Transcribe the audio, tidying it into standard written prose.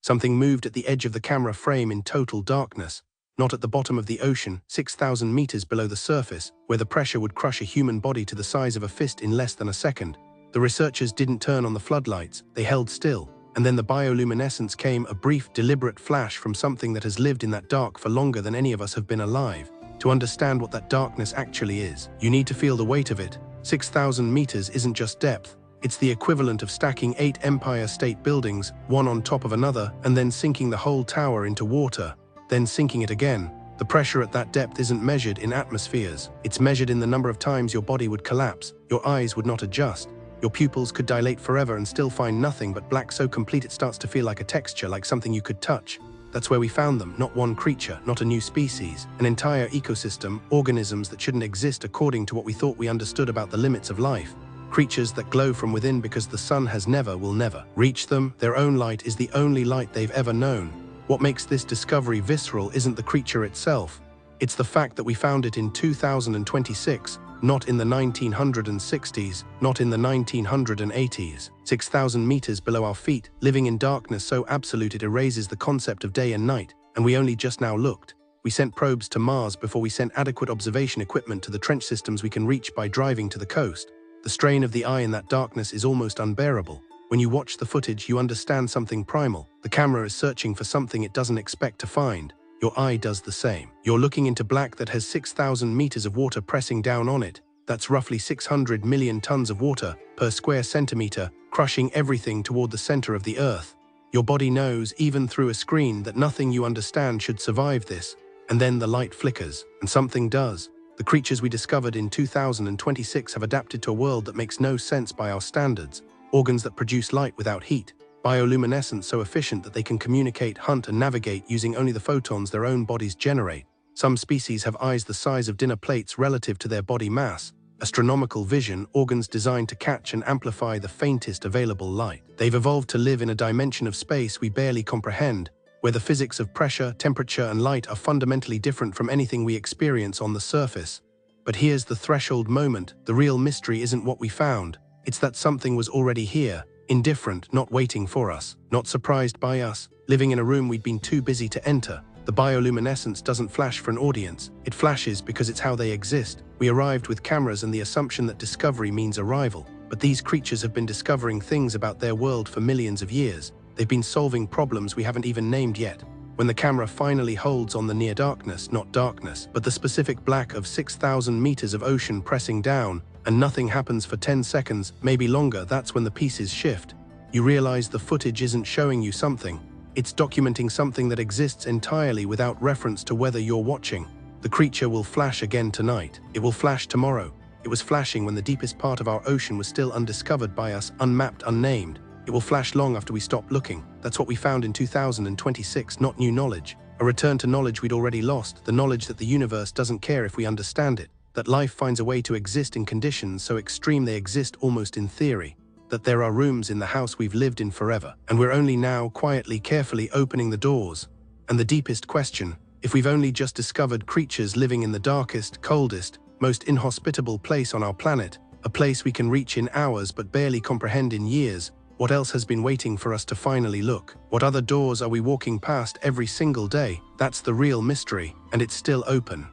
Something moved at the edge of the camera frame in total darkness, not at the bottom of the ocean, 6,000 meters below the surface, where the pressure would crush a human body to the size of a fist in less than a second. The researchers didn't turn on the floodlights, they held still, and then the bioluminescence came, a brief, deliberate flash from something that has lived in that dark for longer than any of us have been alive. To understand what that darkness actually is, you need to feel the weight of it. 6,000 meters isn't just depth. It's the equivalent of stacking 8 Empire State Buildings, one on top of another, and then sinking the whole tower into water, then sinking it again. The pressure at that depth isn't measured in atmospheres. It's measured in the number of times your body would collapse, your eyes would not adjust, your pupils could dilate forever and still find nothing but black so complete it starts to feel like a texture, like something you could touch. That's where we found them, not one creature, not a new species, an entire ecosystem, organisms that shouldn't exist according to what we thought we understood about the limits of life. Creatures that glow from within because the sun has never, will never reach them. Their own light is the only light they've ever known. What makes this discovery visceral isn't the creature itself. It's the fact that we found it in 2026, not in the 1960s, not in the 1980s. 6,000 meters below our feet, living in darkness so absolute it erases the concept of day and night, and we only just now looked. We sent probes to Mars before we sent adequate observation equipment to the trench systems we can reach by driving to the coast. The strain of the eye in that darkness is almost unbearable. When you watch the footage, you understand something primal. The camera is searching for something it doesn't expect to find. Your eye does the same. You're looking into black that has 6,000 meters of water pressing down on it. That's roughly 600 million tons of water per square centimeter, crushing everything toward the center of the Earth. Your body knows, even through a screen, that nothing you understand should survive this. And then the light flickers, and something does. The creatures we discovered in 2026 have adapted to a world that makes no sense by our standards. Organs that produce light without heat. Bioluminescence so efficient that they can communicate, hunt, and navigate using only the photons their own bodies generate. Some species have eyes the size of dinner plates relative to their body mass. Astronomical vision, organs designed to catch and amplify the faintest available light. They've evolved to live in a dimension of space we barely comprehend, where the physics of pressure, temperature, and light are fundamentally different from anything we experience on the surface. But here's the threshold moment. The real mystery isn't what we found. It's that something was already here, indifferent, not waiting for us, not surprised by us, living in a room we'd been too busy to enter. The bioluminescence doesn't flash for an audience. It flashes because it's how they exist. We arrived with cameras and the assumption that discovery means arrival. But these creatures have been discovering things about their world for millions of years. They've been solving problems we haven't even named yet. When the camera finally holds on the near darkness, not darkness, but the specific black of 6,000 meters of ocean pressing down, and nothing happens for 10 seconds, maybe longer, that's when the pieces shift. You realize the footage isn't showing you something. It's documenting something that exists entirely without reference to whether you're watching. The creature will flash again tonight. It will flash tomorrow. It was flashing when the deepest part of our ocean was still undiscovered by us, unmapped, unnamed. It will flash long after we stop looking. That's what we found in 2026, not new knowledge. A return to knowledge we'd already lost, the knowledge that the universe doesn't care if we understand it, that life finds a way to exist in conditions so extreme they exist almost in theory, that there are rooms in the house we've lived in forever, and we're only now quietly, carefully opening the doors. And the deepest question, if we've only just discovered creatures living in the darkest, coldest, most inhospitable place on our planet, a place we can reach in hours but barely comprehend in years, what else has been waiting for us to finally look? What other doors are we walking past every single day? That's the real mystery, and it's still open.